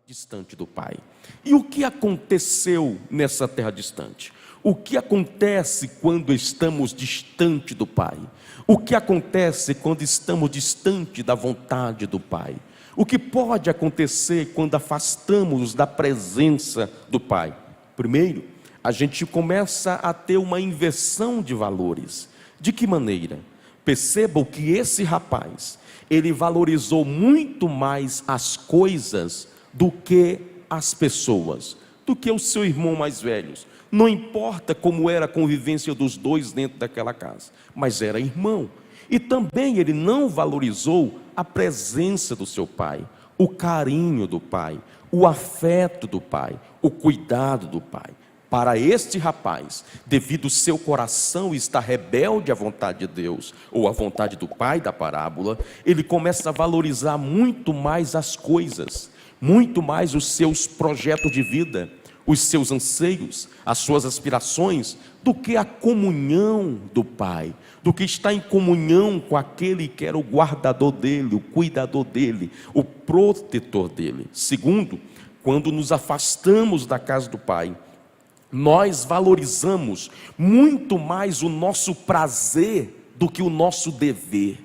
distante do Pai. E o que aconteceu nessa terra distante? O que acontece quando estamos distante do Pai? O que acontece quando estamos distante da vontade do Pai? O que pode acontecer quando afastamos da presença do Pai? Primeiro, a gente começa a ter uma inversão de valores. De que maneira? Percebam que esse rapaz, ele valorizou muito mais as coisas do que as pessoas, do que o seu irmão mais velho. Não importa como era a convivência dos dois dentro daquela casa, mas era irmão. E também ele não valorizou a presença do seu pai, o carinho do pai, o afeto do pai, o cuidado do pai. Para este rapaz, devido ao seu coração estar rebelde à vontade de Deus, ou à vontade do pai da parábola, ele começa a valorizar muito mais as coisas, muito mais os seus projetos de vida, os seus anseios, as suas aspirações, do que a comunhão do Pai, do que está em comunhão com aquele que era o guardador dele, o cuidador dele, o protetor dele. Segundo, quando nos afastamos da casa do Pai, nós valorizamos muito mais o nosso prazer do que o nosso dever.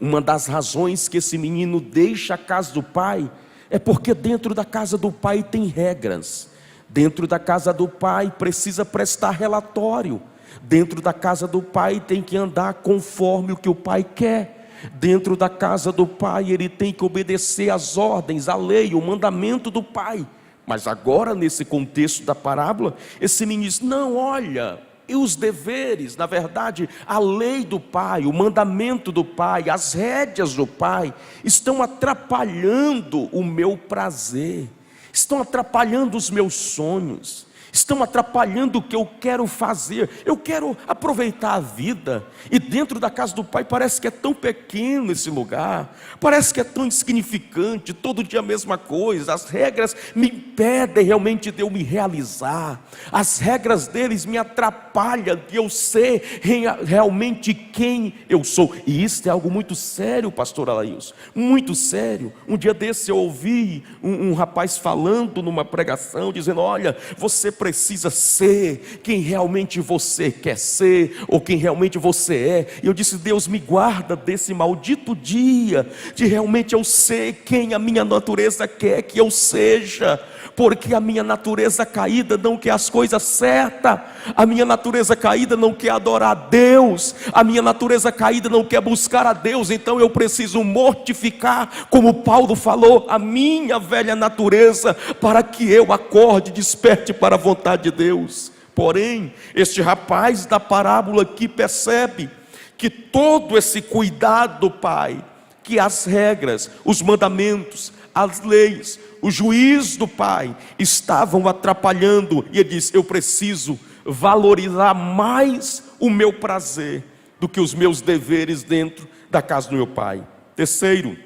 Uma das razões que esse menino deixa a casa do pai é porque dentro da casa do pai tem regras. Dentro da casa do pai precisa prestar relatório. Dentro da casa do pai tem que andar conforme o que o pai quer. Dentro da casa do pai ele tem que obedecer às ordens, à lei, o mandamento do pai. Mas agora, nesse contexto da parábola, esse menino diz: não, olha, e os deveres, na verdade, a lei do pai, o mandamento do pai, as rédeas do pai, estão atrapalhando o meu prazer, estão atrapalhando os meus sonhos, estão atrapalhando o que eu quero fazer. Eu quero aproveitar a vida, e dentro da casa do pai parece que é tão pequeno esse lugar, parece que é tão insignificante, todo dia a mesma coisa. As regras me impedem realmente de eu me realizar, as regras deles me atrapalham de eu ser realmente quem eu sou. E isso é algo muito sério, pastor Alailson, muito sério. Um dia desse eu ouvi um rapaz falando numa pregação, dizendo: olha, você precisa ser quem realmente você quer ser, ou quem realmente você é. E eu disse: Deus, me guarda desse maldito dia de realmente eu ser quem a minha natureza quer que eu seja, porque a minha natureza caída não quer as coisas certas, a minha natureza caída não quer adorar a Deus, a minha natureza caída não quer buscar a Deus. Então eu preciso mortificar, como Paulo falou, a minha velha natureza, para que eu acorde, desperte para a vontade de Deus. Porém, este rapaz da parábola aqui percebe que todo esse cuidado do pai, que as regras, os mandamentos, as leis, o juízo do pai estavam atrapalhando, e ele diz: eu preciso valorizar mais o meu prazer do que os meus deveres dentro da casa do meu pai. Terceiro,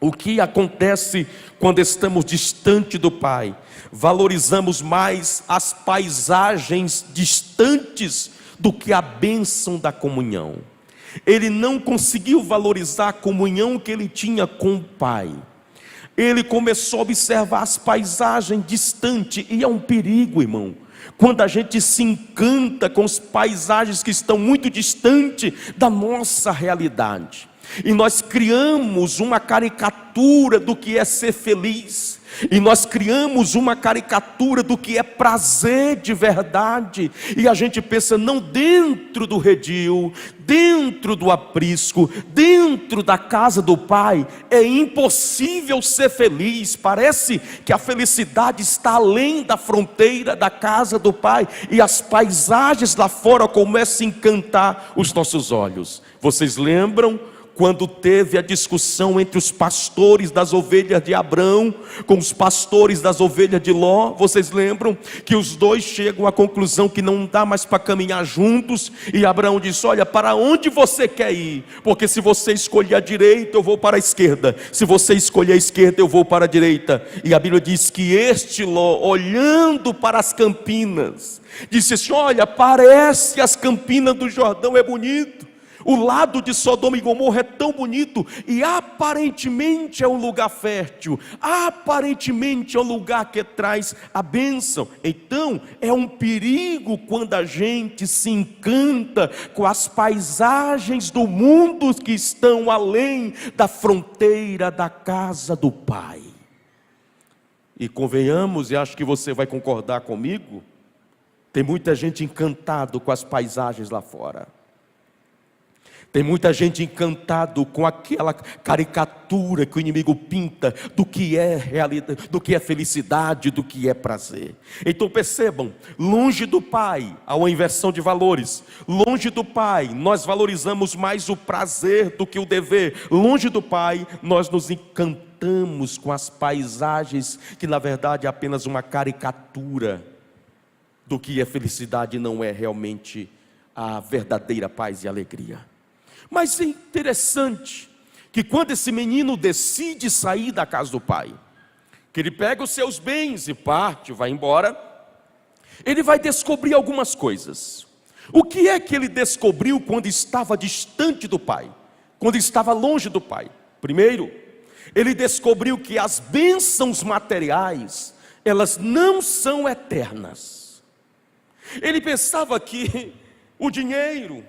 o que acontece quando estamos distante do pai? Valorizamos mais as paisagens distantes do que a bênção da comunhão. Ele não conseguiu valorizar a comunhão que ele tinha com o pai. Ele começou a observar as paisagens distantes, e é um perigo, irmão, quando a gente se encanta com as paisagens que estão muito distantes da nossa realidade, e nós criamos uma caricatura do que é ser feliz, e nós criamos uma caricatura do que é prazer de verdade, e a gente pensa: não, dentro do redil, dentro do aprisco, dentro da casa do pai, é impossível ser feliz. Parece que a felicidade está além da fronteira da casa do pai, e as paisagens lá fora começam a encantar os nossos olhos. Vocês lembram quando teve a discussão entre os pastores das ovelhas de Abrão com os pastores das ovelhas de Ló? Vocês lembram que os dois chegam à conclusão que não dá mais para caminhar juntos, e Abraão disse: olha, para onde você quer ir? Porque se você escolher a direita, eu vou para a esquerda, se você escolher a esquerda, eu vou para a direita. E a Bíblia diz que este Ló, olhando para as campinas, disse assim: olha, parece as campinas do Jordão, é bonito, O lado de Sodoma e Gomorra é tão bonito e aparentemente é um lugar fértil, aparentemente é um lugar que traz a bênção. Então é um perigo quando a gente se encanta com as paisagens do mundo que estão além da fronteira da casa do Pai. E convenhamos, e acho que você vai concordar comigo, tem muita gente encantado com as paisagens lá fora. Tem muita gente encantado com aquela caricatura que o inimigo pinta do que é realidade, do que é felicidade, do que é prazer. Então percebam, longe do Pai há uma inversão de valores. Longe do Pai nós valorizamos mais o prazer do que o dever. Longe do Pai nós nos encantamos com as paisagens que na verdade é apenas uma caricatura do que é felicidade, não é realmente a verdadeira paz e alegria. Mas é interessante que quando esse menino decide sair da casa do pai, que ele pega os seus bens e parte, vai embora, ele vai descobrir algumas coisas. O que é que ele descobriu quando estava distante do pai? Quando estava longe do pai? Primeiro, ele descobriu que as bênçãos materiais, elas não são eternas. Ele pensava que o dinheiro,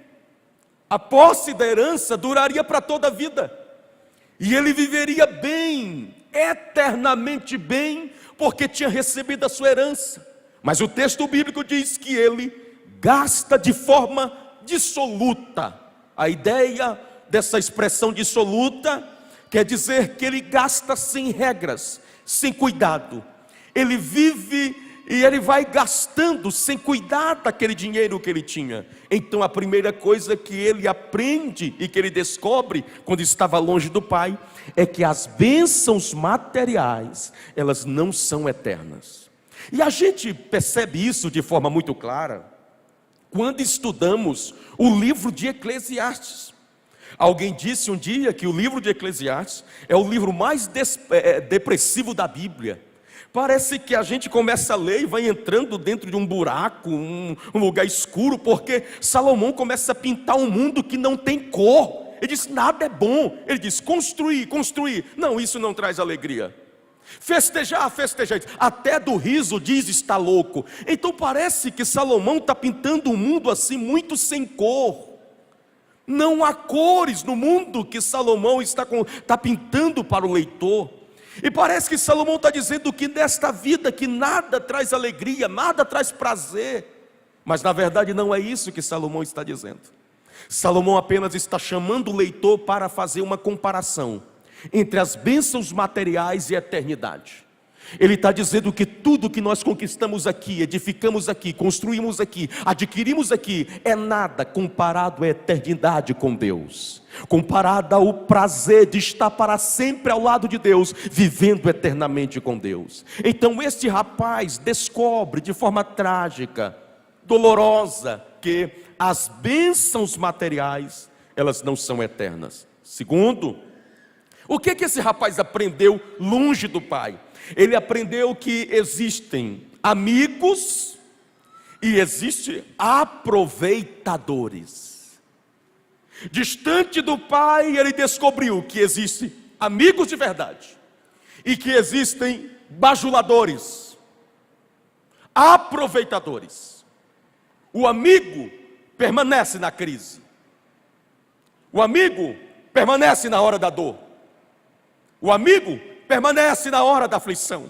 a posse da herança duraria para toda a vida, e ele viveria bem, eternamente bem, porque tinha recebido a sua herança. Mas o texto bíblico diz que ele gasta de forma dissoluta. A ideia dessa expressão dissoluta quer dizer que ele gasta sem regras, sem cuidado. Ele vive e ele vai gastando sem cuidar daquele dinheiro que ele tinha. Então a primeira coisa que ele aprende e que ele descobre quando estava longe do pai é que as bênçãos materiais, elas não são eternas. E a gente percebe isso de forma muito clara quando estudamos o livro de Eclesiastes. Alguém disse um dia que o livro de Eclesiastes é o livro mais depressivo da Bíblia. Parece que a gente começa a ler e vai entrando dentro de um buraco, um lugar escuro, porque Salomão começa a pintar um mundo que não tem cor. Ele diz, nada é bom. Ele diz, construir. Não, isso não traz alegria. Festejar. Até do riso diz, está louco. Então parece que Salomão está pintando um mundo assim, muito sem cor. Não há cores no mundo que Salomão está pintando para o leitor. E parece que Salomão está dizendo que nesta vida que nada traz alegria, nada traz prazer. Mas na verdade não é isso que Salomão está dizendo. Salomão apenas está chamando o leitor para fazer uma comparação entre as bênçãos materiais e a eternidade. Ele está dizendo que tudo que nós conquistamos aqui, edificamos aqui, construímos aqui, adquirimos aqui, é nada comparado à eternidade com Deus, comparado ao prazer de estar para sempre ao lado de Deus, vivendo eternamente com Deus. Então este rapaz descobre de forma trágica, dolorosa, que as bênçãos materiais, elas não são eternas. Segundo, o que esse rapaz aprendeu longe do pai? Ele aprendeu que existem amigos e existem aproveitadores. Distante do pai, ele descobriu que existem amigos de verdade e que existem bajuladores, aproveitadores. O amigo permanece na crise, o amigo permanece na hora da dor, o amigo permanece na hora da aflição.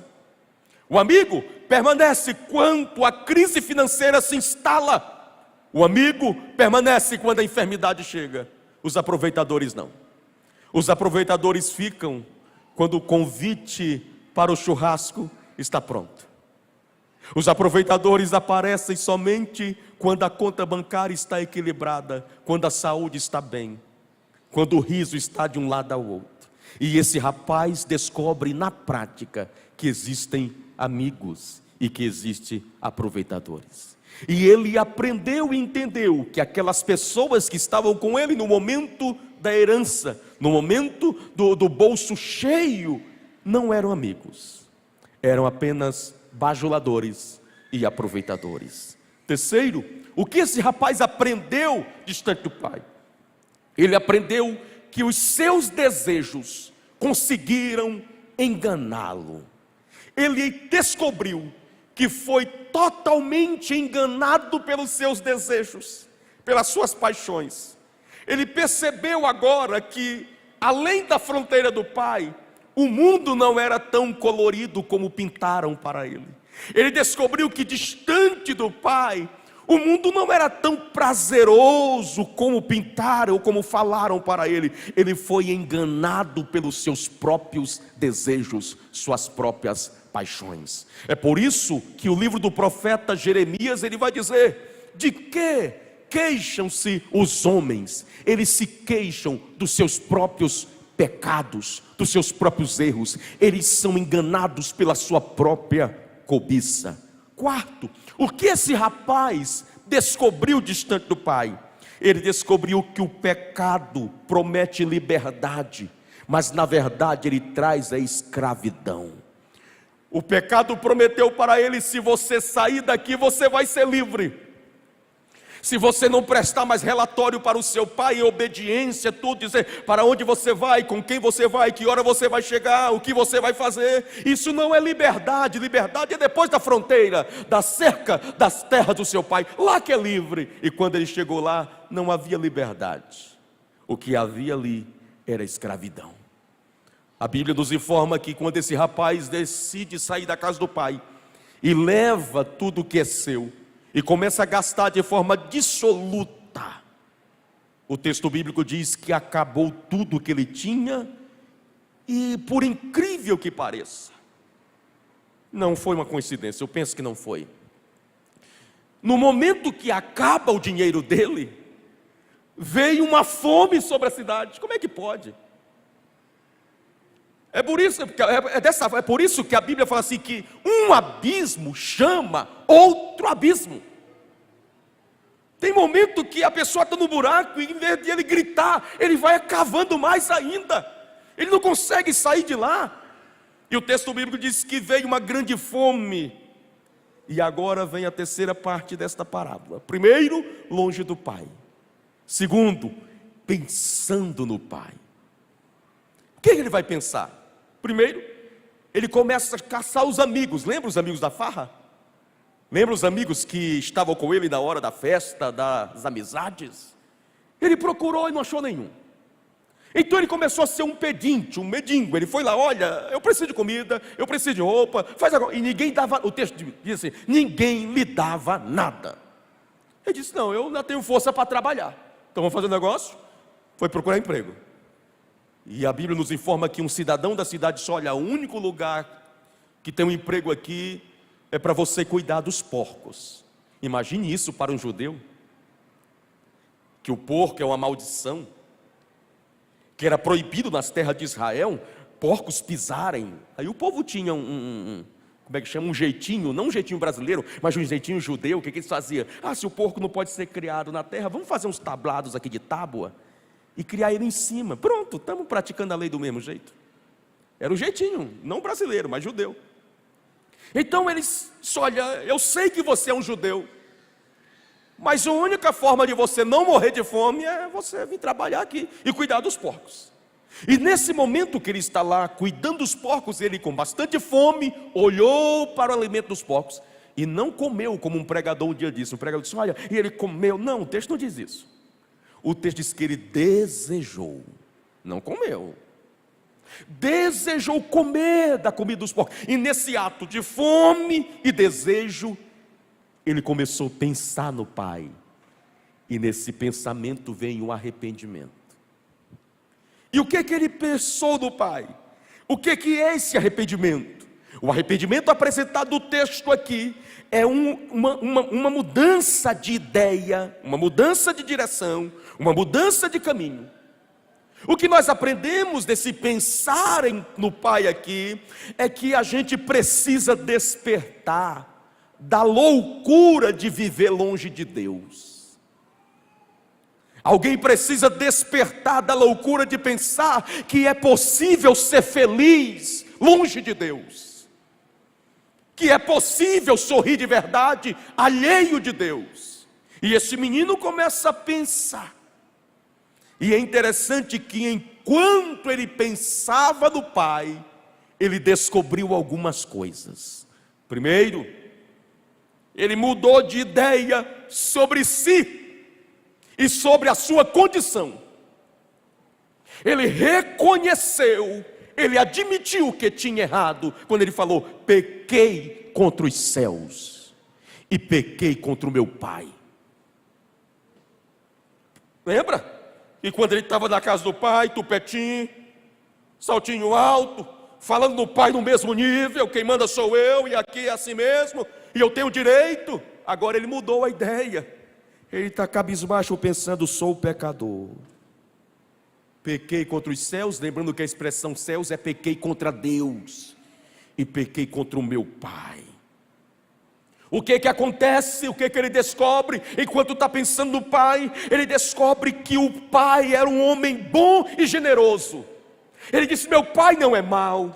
O amigo permanece quando a crise financeira se instala. O amigo permanece quando a enfermidade chega. Os aproveitadores não. Os aproveitadores ficam quando o convite para o churrasco está pronto. Os aproveitadores aparecem somente quando a conta bancária está equilibrada, quando a saúde está bem, quando o riso está de um lado ao outro. E esse rapaz descobre na prática que existem amigos e que existem aproveitadores. E ele aprendeu e entendeu que aquelas pessoas que estavam com ele no momento da herança, no momento do bolso cheio, não eram amigos, eram apenas bajuladores e aproveitadores. Terceiro, o que esse rapaz aprendeu distante do pai? Ele aprendeu que os seus desejos conseguiram enganá-lo. Ele descobriu que foi totalmente enganado pelos seus desejos, pelas suas paixões. Ele percebeu agora que, além da fronteira do pai, o mundo não era tão colorido como pintaram para ele. Ele descobriu que, distante do pai, o mundo não era tão prazeroso como pintaram ou como falaram para ele. Ele foi enganado pelos seus próprios desejos, suas próprias paixões. É por isso que o livro do profeta Jeremias, ele vai dizer: de que queixam-se os homens? Eles se queixam dos seus próprios pecados, dos seus próprios erros. Eles são enganados pela sua própria cobiça. Quarto, o que esse rapaz descobriu distante do pai? Ele descobriu que o pecado promete liberdade, mas na verdade ele traz a escravidão. O pecado prometeu para ele: se você sair daqui, você vai ser livre. Se você não prestar mais relatório para o seu pai em obediência, tudo, dizer para onde você vai, com quem você vai, que hora você vai chegar, o que você vai fazer, isso não é liberdade. Liberdade é depois da fronteira, da cerca das terras do seu pai, lá que é livre. E quando ele chegou lá, não havia liberdade. O que havia ali era escravidão. A Bíblia nos informa que quando esse rapaz decide sair da casa do pai e leva tudo que é seu e começa a gastar de forma dissoluta, o texto bíblico diz que acabou tudo que ele tinha. E por incrível que pareça, não foi uma coincidência, eu penso que não foi. No momento que acaba o dinheiro dele, veio uma fome sobre a cidade. Como é que pode? É por isso que a Bíblia fala assim, que um abismo chama outro abismo. Tem momento que a pessoa está no buraco, e em vez de ele gritar, ele vai cavando mais ainda. Ele não consegue sair de lá. E o texto bíblico diz que veio uma grande fome. E agora vem a terceira parte desta parábola. Primeiro, longe do pai. Segundo, pensando no pai. O que ele vai pensar? Primeiro, ele começa a caçar os amigos. Lembra os amigos da farra? Lembra os amigos que estavam com ele na hora da festa, das amizades? Ele procurou e não achou nenhum. Então ele começou a ser um pedinte, um mendigo. Ele foi lá: olha, eu preciso de comida, eu preciso de roupa, faz agora. E ninguém dava, o texto diz assim, ninguém lhe dava nada. Ele disse: não, eu não tenho força para trabalhar, então vamos fazer um negócio. Foi procurar emprego. E a Bíblia nos informa que um cidadão da cidade disse: olha, o único lugar que tem um emprego aqui é para você cuidar dos porcos. Imagine isso para um judeu, que o porco é uma maldição, que era proibido nas terras de Israel, porcos pisarem. Aí o povo tinha como é que chama? Um jeitinho, não um jeitinho brasileiro, mas um jeitinho judeu. O que eles faziam? Se o porco não pode ser criado na terra, vamos fazer uns tablados aqui de tábua e criar ele em cima. Pronto, estamos praticando a lei do mesmo jeito. Era um jeitinho, não brasileiro, mas judeu. Então eles dizem: olha, eu sei que você é um judeu, mas a única forma de você não morrer de fome é você vir trabalhar aqui e cuidar dos porcos. E nesse momento que ele está lá cuidando dos porcos, ele com bastante fome, olhou para o alimento dos porcos e não comeu, como um pregador um dia disse. Um pregador disse: olha, e ele comeu. Não, o texto não diz isso. O texto diz que ele desejou, não comeu. Desejou comer da comida dos porcos. E nesse ato de fome e desejo, ele começou a pensar no pai. E nesse pensamento vem o arrependimento. E o que ele pensou no pai? O que é esse arrependimento? O arrependimento apresentado no texto aqui é uma mudança de ideia, uma mudança de direção, uma mudança de caminho. O que nós aprendemos desse pensar no pai aqui é que a gente precisa despertar da loucura de viver longe de Deus. Alguém precisa despertar da loucura de pensar que é possível ser feliz longe de Deus, que é possível sorrir de verdade alheio de Deus. E esse menino começa a pensar. E é interessante que enquanto ele pensava no pai, ele descobriu algumas coisas. Primeiro, ele mudou de ideia sobre si e sobre a sua condição. Ele reconheceu, ele admitiu que tinha errado, quando ele falou: pequei contra os céus e pequei contra o meu pai. Lembra? E quando ele estava na casa do pai, tupetinho, saltinho alto, falando do pai no mesmo nível, quem manda sou eu, e aqui é assim mesmo, e eu tenho direito. Agora ele mudou a ideia. Ele está cabisbaixo pensando: sou pecador. Pequei contra os céus, lembrando que a expressão céus é pequei contra Deus, e pequei contra o meu pai. O que acontece? O que ele descobre? Enquanto está pensando no pai, ele descobre que o pai era um homem bom e generoso. Ele disse: meu pai não é mau,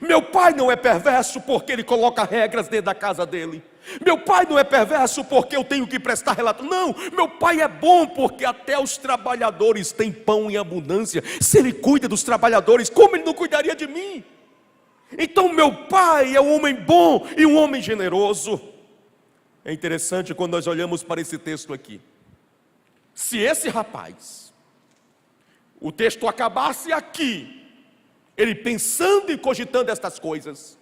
meu pai não é perverso porque ele coloca regras dentro da casa dele. Meu pai não é perverso porque eu tenho que prestar relato. Não, meu pai é bom porque até os trabalhadores têm pão em abundância. Se ele cuida dos trabalhadores, como ele não cuidaria de mim? Então meu pai é um homem bom e um homem generoso. É interessante quando nós olhamos para esse texto aqui. Se esse rapaz, o texto acabasse aqui, ele pensando e cogitando estas coisas,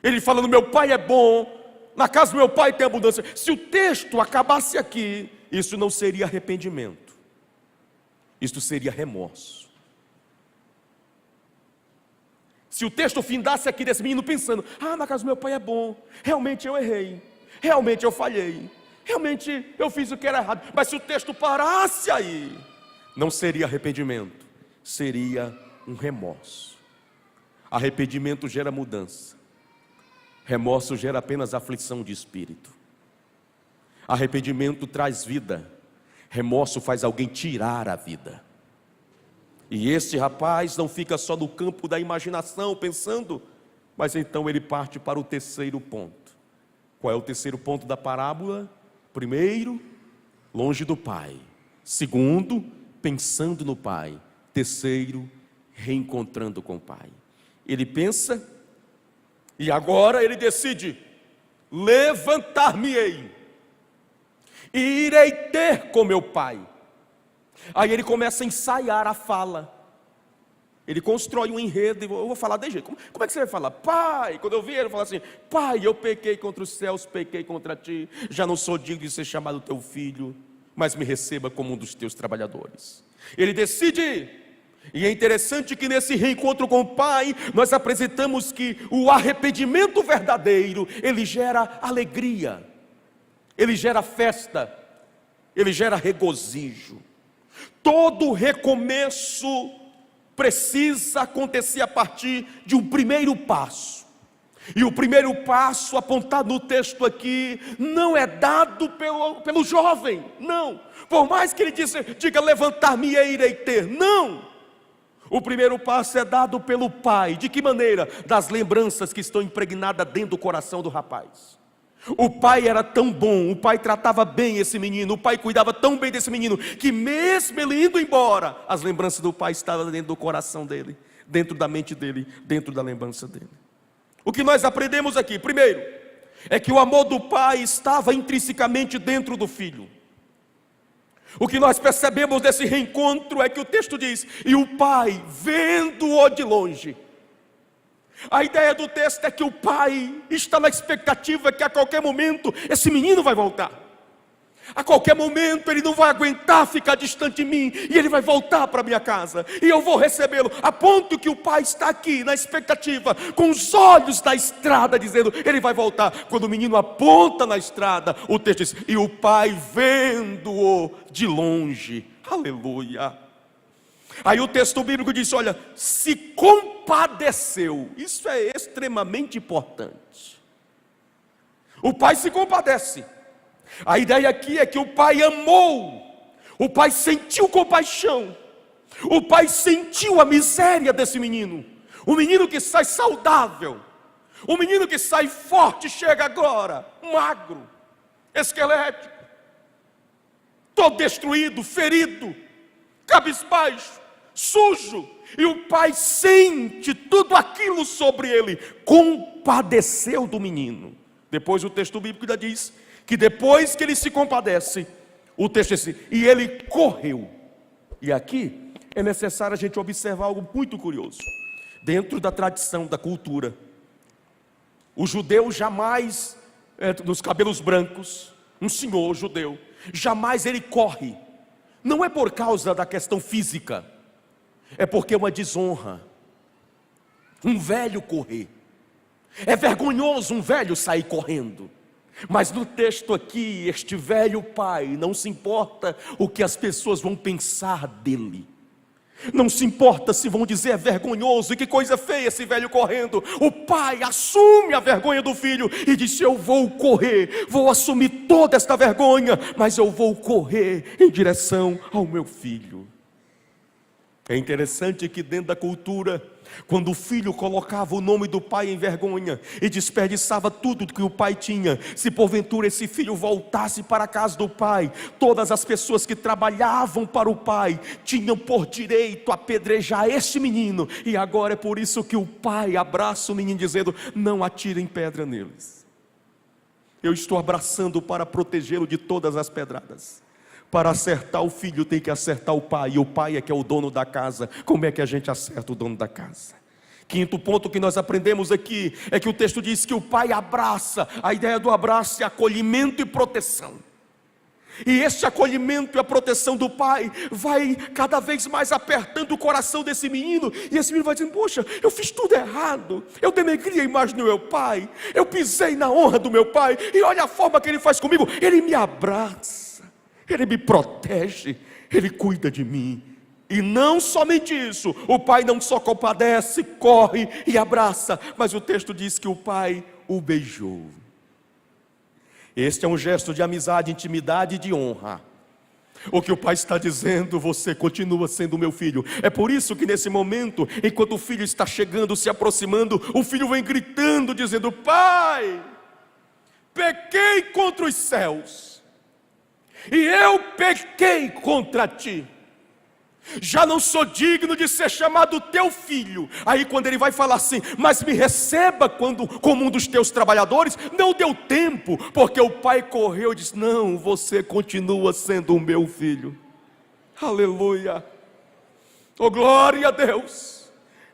ele falando: meu pai é bom, na casa do meu pai tem abundância. Se o texto acabasse aqui, isso não seria arrependimento, isso seria remorso. Se o texto findasse aqui desse menino pensando: na casa do meu pai é bom, realmente eu errei, realmente eu falhei, realmente eu fiz o que era errado. Mas se o texto parasse aí, não seria arrependimento, seria um remorso. Arrependimento gera mudança, remorso gera apenas aflição de espírito. Arrependimento traz vida, remorso faz alguém tirar a vida. E esse rapaz não fica só no campo da imaginação pensando, mas então ele parte para o terceiro ponto. Qual é o terceiro ponto da parábola? Primeiro, longe do pai. Segundo, pensando no pai. Terceiro, reencontrando com o pai. Ele pensa e agora ele decide: levantar-me-ei e irei ter com meu pai. Aí ele começa a ensaiar a fala. Ele constrói um enredo. Eu vou falar de jeito. Como é que você vai falar? Pai, quando eu vi ele falar assim: pai, eu pequei contra os céus, pequei contra ti, já não sou digno de ser chamado teu filho, mas me receba como um dos teus trabalhadores. Ele decide ir. E é interessante que nesse reencontro com o pai, nós apresentamos que o arrependimento verdadeiro, ele gera alegria, ele gera festa, ele gera regozijo. Todo recomeço precisa acontecer a partir de um primeiro passo. E o primeiro passo apontado no texto aqui não é dado pelo jovem, não. Por mais que ele diga: levantar-me e irei ter, não. O primeiro passo é dado pelo pai. De que maneira? Das lembranças que estão impregnadas dentro do coração do rapaz. O pai era tão bom, o pai tratava bem esse menino, o pai cuidava tão bem desse menino, que mesmo ele indo embora, as lembranças do pai estavam dentro do coração dele, dentro da mente dele, dentro da lembrança dele. O que nós aprendemos aqui? Primeiro, é que o amor do pai estava intrinsecamente dentro do filho. O que nós percebemos desse reencontro é que o texto diz: e o pai, vendo-o de longe. A ideia do texto é que o pai está na expectativa que a qualquer momento esse menino vai voltar. A qualquer momento ele não vai aguentar ficar distante de mim, e ele vai voltar para minha casa, e eu vou recebê-lo. A ponto que o pai está aqui na expectativa, com os olhos na estrada, dizendo: ele vai voltar. Quando o menino aponta na estrada, o texto diz: e o pai vendo-o de longe. Aleluia. Aí o texto bíblico diz: olha, se compadeceu. Isso é extremamente importante. O pai se compadece. A ideia aqui é que o pai amou, o pai sentiu compaixão, o pai sentiu a miséria desse menino. O menino que sai saudável, o menino que sai forte, chega agora magro, esquelético, todo destruído, ferido. cabisbaixo, sujo, e o pai sente tudo aquilo sobre ele, compadeceu do menino. Depois o texto bíblico ainda diz que depois que ele se compadece, o texto diz assim, e ele correu. E aqui é necessário a gente observar algo muito curioso. Dentro da tradição, da cultura, o judeu jamais, dos cabelos brancos, um senhor judeu, jamais ele corre. Não é por causa da questão física, é porque é uma desonra um velho correr. É vergonhoso um velho sair correndo. Mas no texto aqui, este velho pai não se importa o que as pessoas vão pensar dele. Não se importa se vão dizer é vergonhoso e que coisa feia esse velho correndo. O pai assume a vergonha do filho e diz: eu vou correr, vou assumir toda esta vergonha, mas eu vou correr em direção ao meu filho. É interessante que dentro da cultura, quando o filho colocava o nome do pai em vergonha e desperdiçava tudo que o pai tinha, se porventura esse filho voltasse para a casa do pai, todas as pessoas que trabalhavam para o pai tinham por direito apedrejar este menino. E agora é por isso que o pai abraça o menino dizendo: não atirem pedra neles. Eu estou abraçando para protegê-lo de todas as pedradas. Para acertar o filho tem que acertar o pai, e o pai é que é o dono da casa. Como é que a gente acerta o dono da casa? Quinto ponto que nós aprendemos aqui é que o texto diz que o pai abraça. A ideia do abraço é acolhimento e proteção. E este acolhimento e a proteção do pai vai cada vez mais apertando o coração desse menino. E esse menino vai dizendo: poxa, eu fiz tudo errado, eu denegri a imagem do meu pai, eu pisei na honra do meu pai, e olha a forma que ele faz comigo. Ele me abraça, ele me protege, ele cuida de mim. E não somente isso, o pai não só compadece, corre e abraça, mas o texto diz que o pai o beijou. Este é um gesto de amizade, intimidade e de honra. O que o pai está dizendo: você continua sendo meu filho. É por isso que nesse momento, enquanto o filho está chegando, se aproximando, o filho vem gritando, dizendo: pai, pequei contra os céus, e eu pequei contra ti, já não sou digno de ser chamado teu filho. Aí quando ele vai falar assim: mas me receba como um dos teus trabalhadores, não deu tempo, porque o pai correu e disse: não, você continua sendo o meu filho. Aleluia, oh glória a Deus.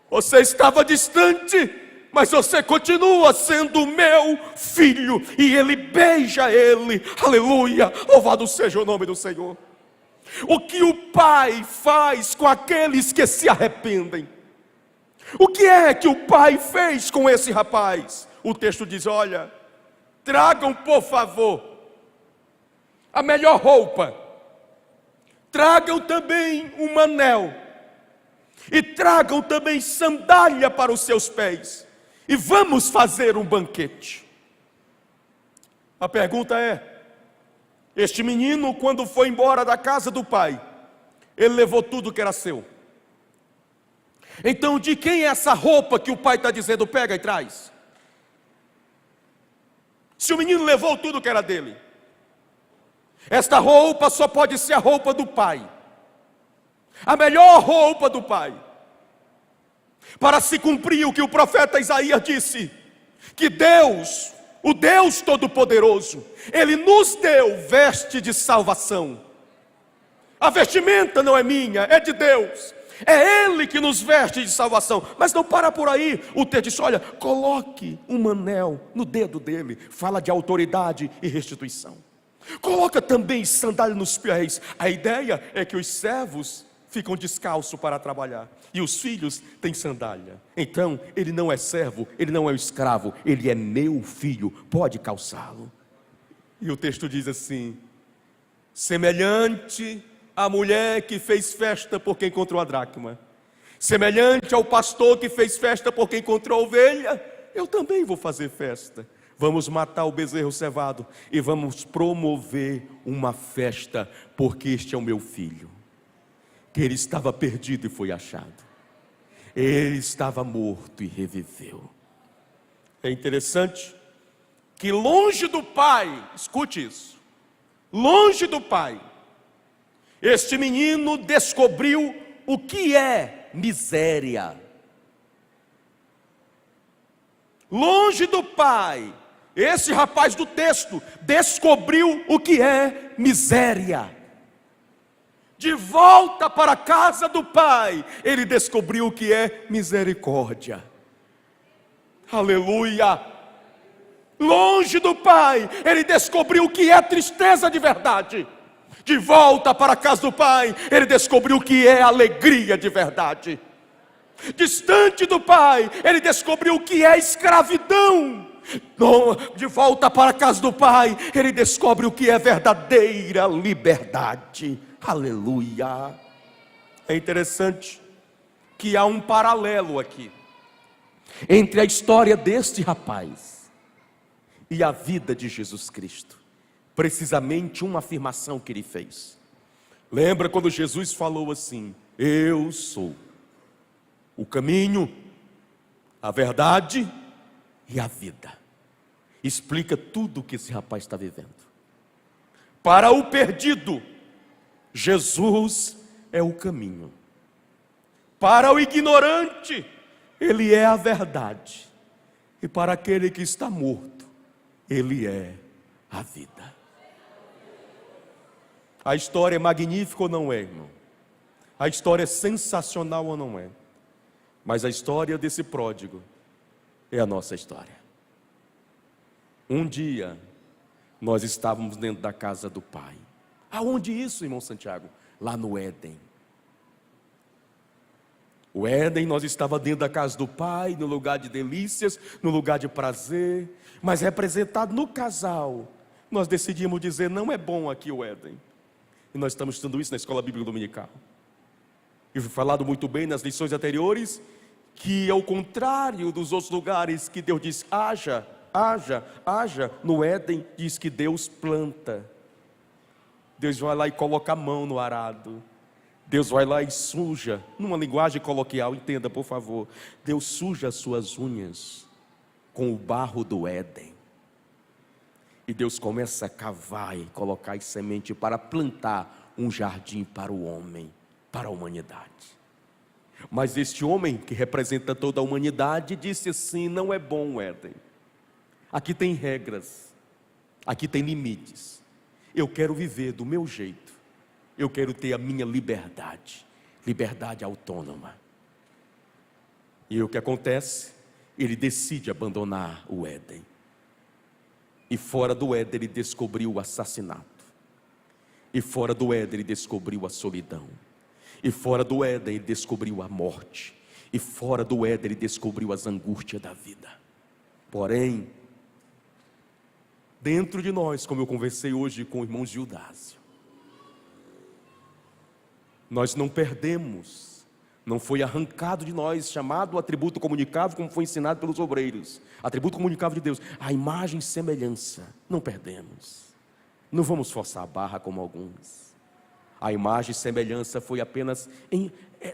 Você estava distante, mas você continua sendo o meu filho. E ele beija ele. Aleluia, louvado seja o nome do Senhor. O que o pai faz com aqueles que se arrependem? O que é que o pai fez com esse rapaz? O texto diz: olha, tragam por favor a melhor roupa, tragam também um anel, e tragam também sandália para os seus pés, e vamos fazer um banquete. A pergunta é: este menino, quando foi embora da casa do pai, ele levou tudo que era seu. Então, de quem é essa roupa que o pai está dizendo: pega e traz? Se o menino levou tudo que era dele, esta roupa só pode ser a roupa do pai, a melhor roupa do pai, para se cumprir o que o profeta Isaías disse, que Deus, o Deus Todo-Poderoso, Ele nos deu veste de salvação. A vestimenta não é minha, é de Deus. É Ele que nos veste de salvação. Mas não para por aí. O texto diz: olha, coloque um anel no dedo dele. Fala de autoridade e restituição. Coloca também sandália nos pés. A ideia é que os servos ficam descalços para trabalhar, e os filhos têm sandália. Então ele não é servo, ele não é um escravo, ele é meu filho, pode calçá-lo. E o texto diz assim: semelhante à mulher que fez festa porque encontrou a dracma, semelhante ao pastor que fez festa porque encontrou a ovelha, eu também vou fazer festa. Vamos matar o bezerro cevado e vamos promover uma festa, porque este é o meu filho, que ele estava perdido e foi achado. Ele estava morto e reviveu. É interessante que longe do pai, escute isso, longe do pai, Este menino descobriu o que é miséria. Longe do pai, esse rapaz do texto descobriu o que é miséria. De volta para a casa do pai, ele descobriu o que é misericórdia. Aleluia! Longe do pai, ele descobriu o que é tristeza de verdade. De volta para a casa do pai, ele descobriu o que é alegria de verdade. Distante do pai, ele descobriu o que é escravidão. De volta para a casa do pai, ele descobre o que é verdadeira liberdade. Aleluia! É interessante que há um paralelo aqui entre a história deste rapaz e a vida de Jesus Cristo. Precisamente uma afirmação que ele fez. Lembra quando Jesus falou assim: eu sou o caminho, a verdade e a vida. Explica tudo o que esse rapaz está vivendo. Para o perdido, Jesus é o caminho. Para o ignorante, ele é a verdade. E para aquele que está morto, ele é a vida. A história é magnífica ou não é, irmão? A história é sensacional ou não é? Mas a história desse pródigo é a nossa história. Um dia, nós estávamos dentro da casa do Pai. Aonde isso, irmão Santiago? Lá no Éden. O Éden, nós estávamos dentro da casa do Pai, no lugar de delícias, no lugar de prazer, mas representado no casal. Nós decidimos dizer: não é bom aqui o Éden. E nós estamos estudando isso na Escola Bíblica Dominical. E foi falado muito bem nas lições anteriores, que ao contrário dos outros lugares que Deus diz: haja, haja, haja, no Éden diz que Deus planta. Deus vai lá e coloca a mão no arado. Deus vai lá e suja, numa linguagem coloquial, entenda por favor, Deus suja as suas unhas com o barro do Éden. E Deus começa a cavar e colocar as sementes para plantar um jardim para o homem, para a humanidade. Mas este homem, que representa toda a humanidade, disse assim: não é bom o Éden. Aqui tem regras, aqui tem limites. Eu quero viver do meu jeito. Eu quero ter a minha liberdade, liberdade autônoma. E o que acontece? Ele decide abandonar o Éden. E fora do Éden ele descobriu o assassinato. E fora do Éden ele descobriu a solidão. E fora do Éden ele descobriu a morte. E fora do Éden ele descobriu as angústias da vida. Porém, dentro de nós, como eu conversei hoje com o irmão Gildásio, nós não perdemos, não foi arrancado de nós, chamado atributo comunicável, como foi ensinado pelos obreiros, atributo comunicável de Deus, a imagem e semelhança, não perdemos, não vamos forçar a barra como alguns. A imagem e semelhança foi apenas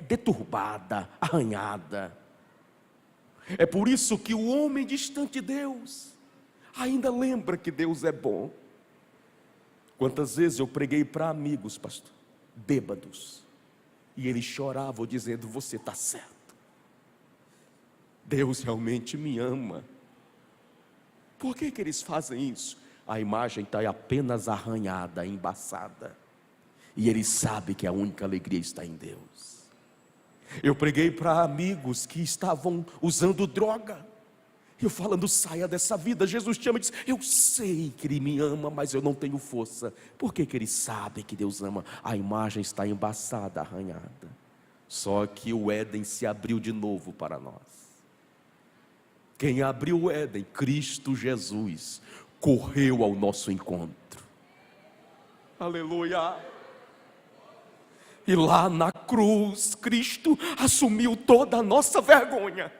deturbada, arranhada. É por isso que o homem distante de Deus ainda lembra que Deus é bom. Quantas vezes eu preguei para amigos, pastor, bêbados, e eles choravam dizendo: você está certo, Deus realmente me ama. Por que eles fazem isso? A imagem está apenas arranhada, embaçada, e ele sabe que a única alegria está em Deus. Eu preguei para amigos que estavam usando droga, eu falando: saia dessa vida, Jesus te ama. Ele diz: eu sei que Ele me ama, mas eu não tenho força. Por que ele sabe que Deus ama? A imagem está embaçada, arranhada. Só que o Éden se abriu de novo para nós. Quem abriu o Éden? Cristo Jesus correu ao nosso encontro. Aleluia! E lá na cruz, Cristo assumiu toda a nossa vergonha.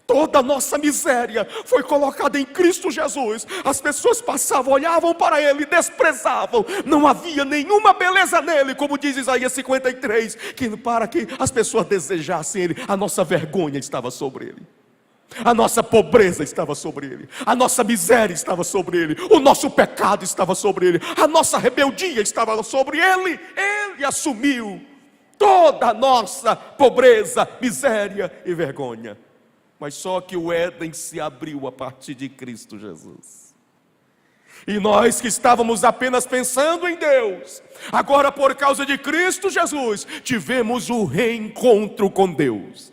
Toda a nossa miséria foi colocada em Cristo Jesus. As pessoas passavam, olhavam para Ele, desprezavam. Não havia nenhuma beleza nele, como diz Isaías 53, que para que as pessoas desejassem Ele, a nossa vergonha estava sobre Ele. A nossa pobreza estava sobre Ele. A nossa miséria estava sobre Ele. O nosso pecado estava sobre Ele. A nossa rebeldia estava sobre Ele. Ele e assumiu toda a nossa pobreza, miséria e vergonha. Mas só que o Éden se abriu a partir de Cristo Jesus. E nós que estávamos apenas pensando em Deus, agora por causa de Cristo Jesus, tivemos o reencontro com Deus.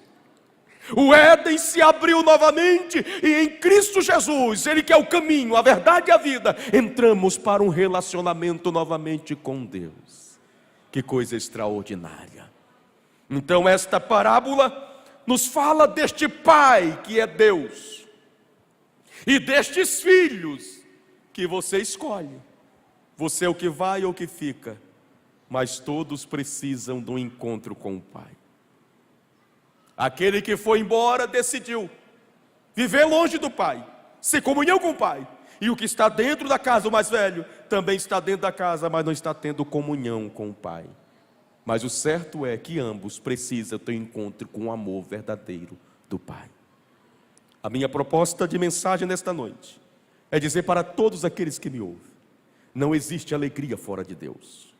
O Éden se abriu novamente e em Cristo Jesus, Ele que é o caminho, a verdade e a vida, entramos para um relacionamento novamente com Deus. Que coisa extraordinária. Então esta parábola nos fala deste Pai que é Deus e destes filhos que você escolhe. Você é o que vai ou o que fica, mas todos precisam de um encontro com o Pai. Aquele que foi embora decidiu viver longe do Pai, sem comunhão com o Pai. E o que está dentro da casa, o mais velho, também está dentro da casa, mas não está tendo comunhão com o Pai. Mas o certo é que ambos precisam ter um encontro com o amor verdadeiro do Pai. A minha proposta de mensagem nesta noite é dizer para todos aqueles que me ouvem: não existe alegria fora de Deus.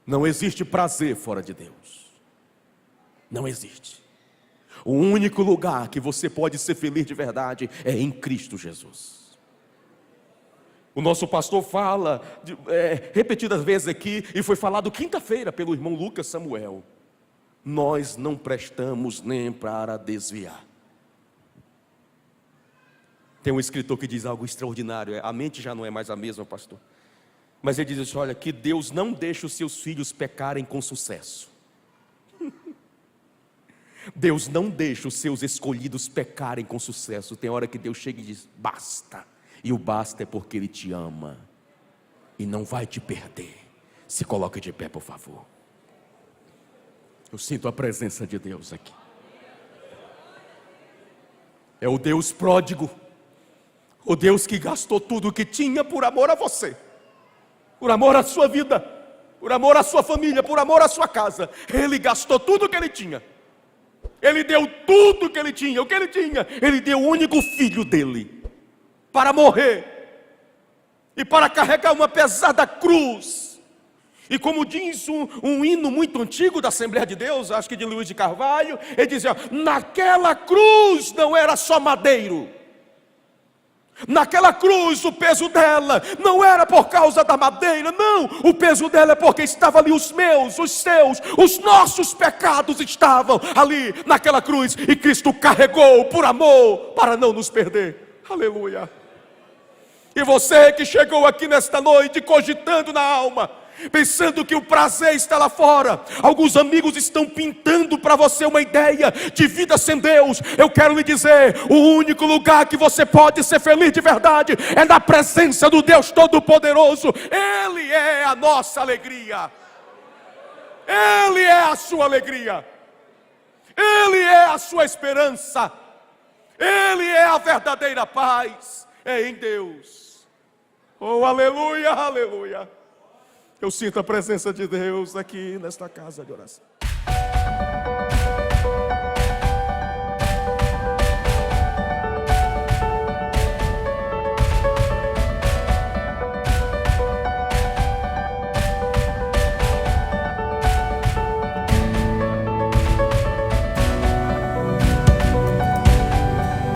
Não existe prazer fora de Deus. Não existe. O único lugar que você pode ser feliz de verdade é em Cristo Jesus. O nosso pastor fala repetidas vezes aqui, e foi falado quinta-feira pelo irmão Lucas Samuel: nós não prestamos nem para desviar. Tem um escritor que diz algo extraordinário, a mente já não é mais a mesma, pastor. Mas ele diz assim: olha, que Deus não deixa os seus filhos pecarem com sucesso. Deus não deixa os seus escolhidos pecarem com sucesso. Tem hora que Deus chega e diz: basta. E o basta é porque Ele te ama e não vai te perder. Se coloque de pé, por favor. Eu sinto a presença de Deus aqui. É o Deus pródigo, o Deus que gastou tudo o que tinha por amor a você, por amor à sua vida, por amor à sua família, por amor à sua casa. Ele gastou tudo o que Ele tinha. Ele deu tudo o que Ele tinha. O que Ele tinha? Ele deu o único filho dele para morrer e para carregar uma pesada cruz. E como diz um hino muito antigo da Assembleia de Deus, acho que de Luiz de Carvalho, ele dizia: naquela cruz não era só madeiro. Naquela cruz o peso dela não era por causa da madeira, não. O peso dela é porque estava ali os meus, os seus, os nossos pecados estavam ali naquela cruz. E Cristo carregou por amor para não nos perder. Aleluia. E você que chegou aqui nesta noite cogitando na alma, pensando que o prazer está lá fora, alguns amigos estão pintando para você uma ideia de vida sem Deus. Eu quero lhe dizer: o único lugar que você pode ser feliz de verdade é na presença do Deus Todo-Poderoso. Ele é a nossa alegria, Ele é a sua alegria, Ele é a sua esperança, Ele é a verdadeira paz. É em Deus. Oh, aleluia, aleluia. Eu sinto a presença de Deus aqui nesta casa de oração.